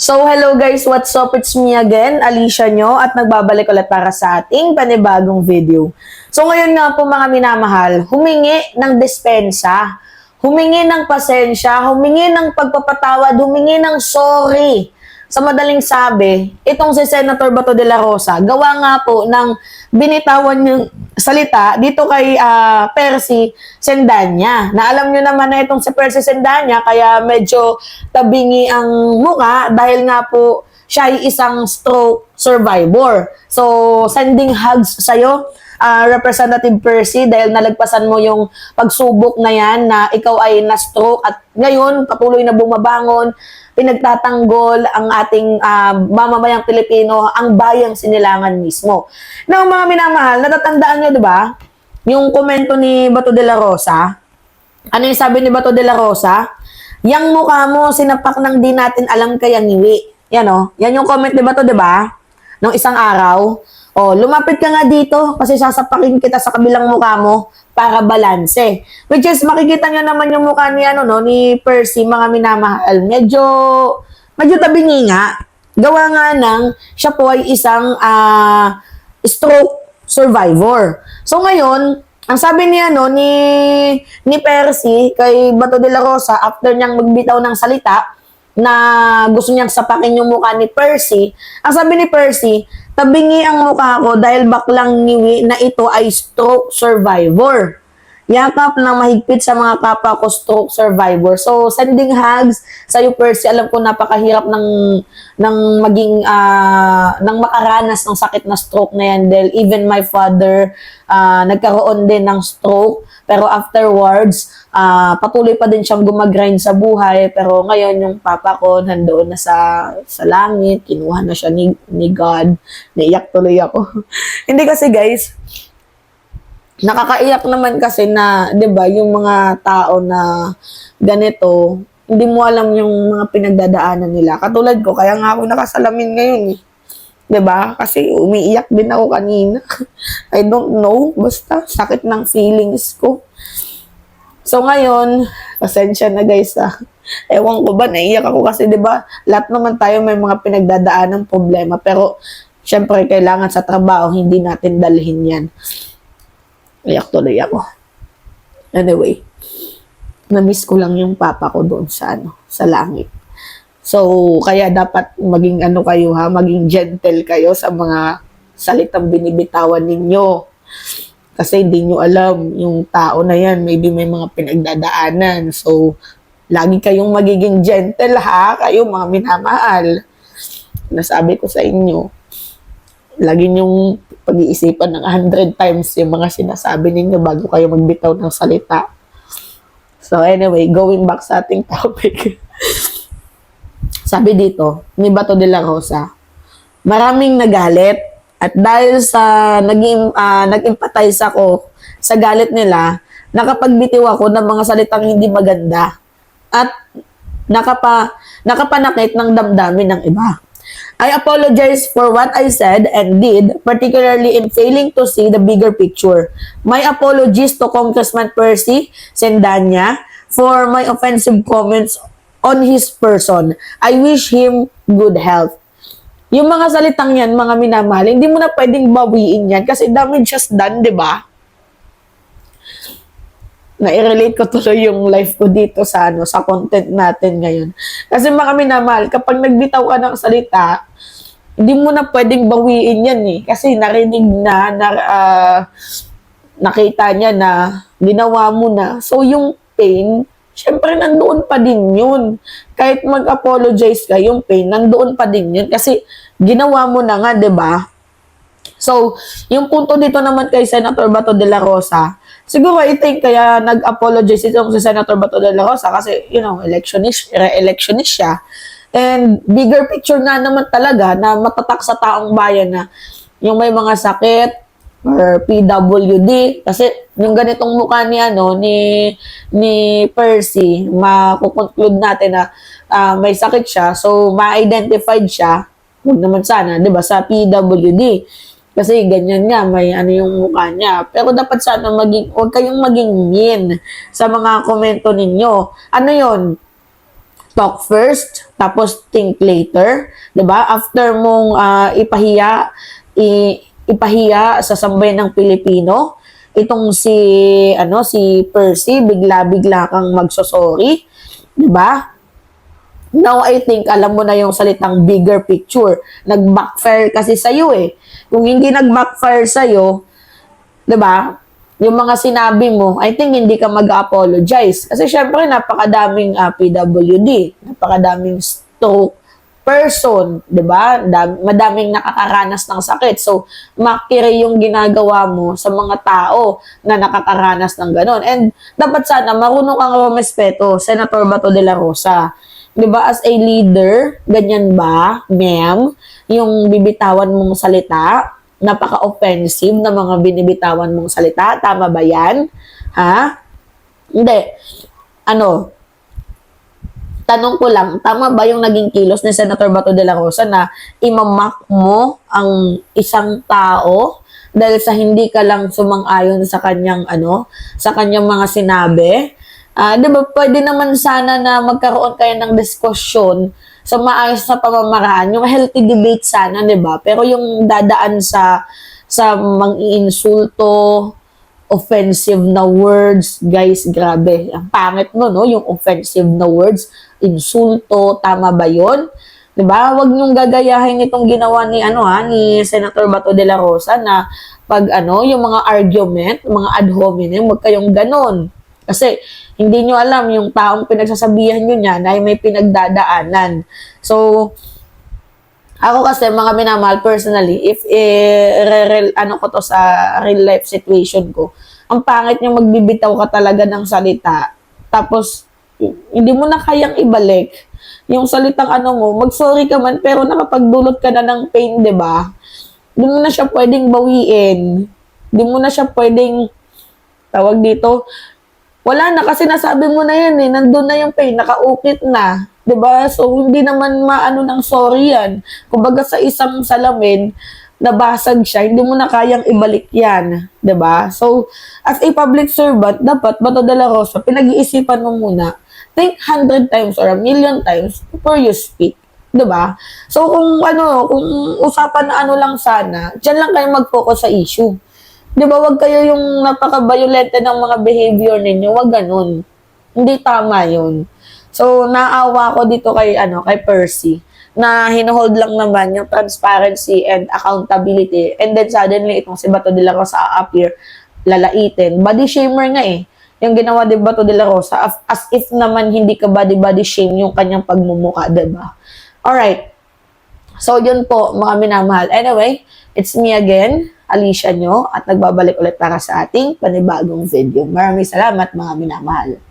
So, hello guys, what's up? It's me again, Alicia nyo, at nagbabalik ulit para sa ating panibagong video. So, ngayon nga po mga minamahal, humingi ng dispensa, humingi ng pasensya, humingi ng pagpapatawad, humingi ng sorry. Sa madaling sabi, itong si Senator Bato de la Rosa, gawa nga po ng binitawan yung salita dito kay Percy Sendanya. Na alam nyo naman na itong si Percy Sendanya, kaya medyo tabingi ang muka dahil nga po siya ay isang stroke survivor. So, sending hugs sa'yo, Representative Percy, dahil nalagpasan mo yung pagsubok na yan na ikaw ay na-stroke at ngayon patuloy na bumabangon, pinagtatanggol ang ating mamamayang Pilipino, ang bayang Sinilangan mismo. Now, mga minamahal, natatandaan nyo, di ba? Yung komento ni Bato de la Rosa. Ano yung sabi ni Bato de la Rosa? Yang mukha mo, sinapak nang di natin alam kaya ngiwi. Yan o. Yan yung comment ni Bato, di ba? Nung isang araw. O, lumapit ka nga dito kasi sasapakin kita sa kabilang mukha mo para balanse. Which is, makikita nyo naman yung mukha ni, ni Percy, mga minamahal. Medyo tabingi nga. Gawa nga ng, siya po ay isang stroke survivor. So ngayon, ang sabi niya ni Percy kay Bato de la Rosa, after niyang magbitaw ng salita, na gusto niyang sapakin yung mukha ni Percy, ang sabi ni Percy, tabingi ang mukha ko dahil baklang ngiwi na ito ay stroke survivor. Yakap na mahigpit sa mga kapwa ko stroke survivor. So, sending hugs sa'yo, Percy. Alam ko napakahirap ng maging, ng makaranas ng sakit na stroke na yan. Dahil even my father, nagkaroon din ng stroke. Pero afterwards, patuloy pa din siyang gumagrind sa buhay. Pero ngayon, yung papa ko nandoon na sa langit. Kinuha na siya ni God. Naiyak tuloy ako. Hindi kasi guys, nakakaiyak naman kasi na, 'di ba, yung mga tao na ganito, hindi mo alam yung mga pinagdadaanan nila. Katulad ko, kaya nga ako nakasalamin ngayon eh. 'Di ba? Kasi umiiyak din ako kanina. I don't know, basta sakit ng feelings ko. So ngayon, pasensya na guys ah. Ewan ko ba, naiiyak ako kasi 'di ba, lahat naman tayo may mga pinagdadaanan problema, pero syempre kailangan sa trabaho hindi natin dalhin 'yan. Iyak tuloy ako. Anyway, na-miss ko lang yung papa ko doon sa langit. So, kaya dapat maging kayo ha, maging gentle kayo sa mga salitang binibitawan ninyo. Kasi hindi nyo alam, yung tao na yan, maybe may mga pinagdadaanan. So, lagi kayong magiging gentle ha, kayo mga minamahal. Nasabi ko sa inyo, lagi niyong pag-iisipan ng 100 times yung mga sinasabi ninyo bago kayo magbitaw ng salita. So anyway, going back sa ating topic. Sabi dito, ni Bato de la Rosa, maraming nagalit at dahil sa nag-empathize ako sa galit nila, nakapagbitiw ako ng mga salitang hindi maganda at nakapanakit ng damdamin ng iba. I apologize for what I said and did, particularly in failing to see the bigger picture. My apologies to Congressman Percy Sendanya for my offensive comments on his person. I wish him good health. Yung mga salitang yan, mga minamahal, hindi mo na pwedeng bawiin yan kasi damage is done, di ba? Na-relate ko tuloy yung life ko dito sa sa content natin ngayon. Kasi mga minamahal, kapag nagbitaw ka ng salita, hindi mo na pwedeng bawiin yan eh. Kasi narinig nakita niya na, ginawa mo na. So yung pain, syempre nandoon pa din yun. Kahit mag-apologize ka, yung pain, nandoon pa din yun. Kasi ginawa mo na nga, di ba? So, yung punto dito naman kay Senator Bato de la Rosa, siguro I think kaya nag-apologize itong si Senator Bato de la Rosa kasi, re-electionist siya. And bigger picture nga naman talaga na matatak sa taong bayan na yung may mga sakit or PWD. Kasi yung ganitong mukha ni Percy, makukonclude natin na may sakit siya. So, ma-identified siya, huwag naman sana, di ba, sa PWD. Kasi ganyan nga, may yung mukha niya. Pero dapat sana huwag kayong maging mean sa mga komento ninyo. Ano yon? talk first, tapos think later, 'di ba? After mong ipahiya sa sambayan ng Pilipino, itong si Percy, bigla-bigla kang magsosorry, 'di ba? Now I think alam mo na yung salitang bigger picture. Nag-backfire kasi sa iyo eh. Kung hindi nag-backfire sa iyo, 'di ba? Yung mga sinabi mo, I think hindi ka mag-apologize. Kasi syempre, napakadaming PWD, napakadaming stroke person, di ba? Madaming nakakaranas ng sakit. So, makiri yung ginagawa mo sa mga tao na nakakaranas ng ganon. And dapat sana marunong kang rumespeto, Senator Bato de la Rosa. Di ba, as a leader, ganyan ba, ma'am, yung bibitawan mong salita, napaka-offensive na mga binibitawan mong salita. Tama ba yan? Ha? Hindi. Tanong ko lang, tama ba yung naging kilos ni Senator Bato de la Rosa na imamak mo ang isang tao dahil sa hindi ka lang sumang-ayon sa kanyang sa kanyang mga sinabi? 'Di ba pwede naman sana na magkaroon kayo ng diskusyon sa maayos na pamamaraan, yung healthy debate sana, 'di ba? Pero yung dadaan sa mang-iinsulto, offensive na words, guys, grabe. Ang pangit no, yung offensive na words, insulto, tama ba 'yon? 'Di ba? Huwag niyong gagayahin itong ginawa ni ni Senator Bato de la Rosa na pag yung mga argument, mga ad hominem, wag kayong ganon. Kasi hindi nyo alam yung taong pinagsasabihan nyo niya na may pinagdadaanan. So, ako kasi mga minamahal personally, if ko to sa real life situation ko, ang pangit nyo magbibitaw ka talaga ng salita. Tapos, hindi mo na kayang ibalik yung salitang mo, mag-sorry ka man, pero nakapagdulot ka na ng pain, di ba? Hindi mo na siya pwedeng bawiin. Hindi mo na siya pwedeng, tawag dito, wala na kasi nasabi mo na yan eh, nandun na yung pain, nakaukit na, 'di ba? So hindi naman maano ng sorry yan. Kumbaga sa isang salamin, nabasag siya, hindi mo na kayang ibalik yan, 'di ba? So as a public servant, dapat Bato de la Rosa, pinag-iisipan mo muna. Think 100 times or 1,000,000 times before you speak, 'di ba? So kung kung usapan na lang sana, diyan lang kayo mag-focus sa issue. Di ba, wag kayo yung napaka-violente ng mga behavior ninyo. Wag ganun. Hindi tama yun. So, naawa ko dito kay Percy, na hinuhold lang naman yung transparency and accountability. And then, suddenly, itong si Bato de la Rosa appear, lalaitin. Body shamer nga eh. Yung ginawa ni Bato de la Rosa, as if naman hindi ka body shame yung kanyang pagmumuka, diba? Alright. So, yun po, mga minamahal. Anyway, it's me again, Alicia nyo, at nagbabalik ulit para sa ating panibagong video. Maraming salamat, mga minamahal.